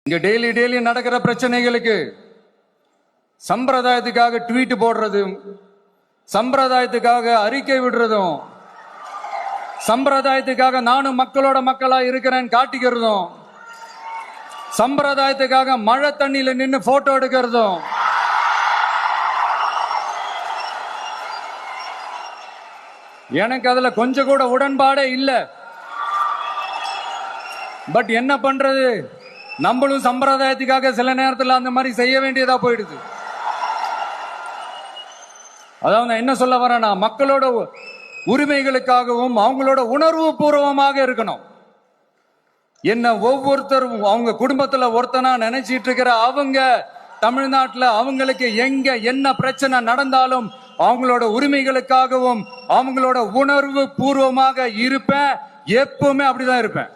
இங்க டெய்லி நடக்கிற பிரச்சனைகளுக்கு சம்பிரதாயத்துக்காக ட்வீட் போடுறதும், சம்பிரதாயத்துக்காக அறிக்கை விடுறதும், சம்பிரதாயத்துக்காக நானும் மக்களோட மக்களா இருக்கிறேன்னு காட்டிக்கிறதும், சம்பிரதாயத்துக்காக மழை தண்ணியில நின்று போட்டோ எடுக்கிறதும், எனக்கு அதுல கொஞ்சம் கூட உடன்பாடே இல்லை. பட் என்ன பண்றது, நம்மளும் சம்பிரதாயத்துக்காக சில நேரத்தில் அந்த மாதிரி செய்ய வேண்டியதா போயிடுது. அதாவது என்ன சொல்ல வரேன்னா, மக்களோட உரிமைகளுக்காகவும் அவங்களோட உணர்வு பூர்வமாக இருக்கணும். என்ன ஒவ்வொருத்தரும் அவங்க குடும்பத்துல ஒருத்தனா நினைச்சிட்டு இருக்கிற அவங்க தமிழ்நாட்டில் அவங்களுக்கு எங்க என்ன பிரச்சனை நடந்தாலும் அவங்களோட உரிமைகளுக்காகவும் அவங்களோட உணர்வு பூர்வமாக இருப்பேன். எப்பவுமே அப்படிதான் இருப்பேன்.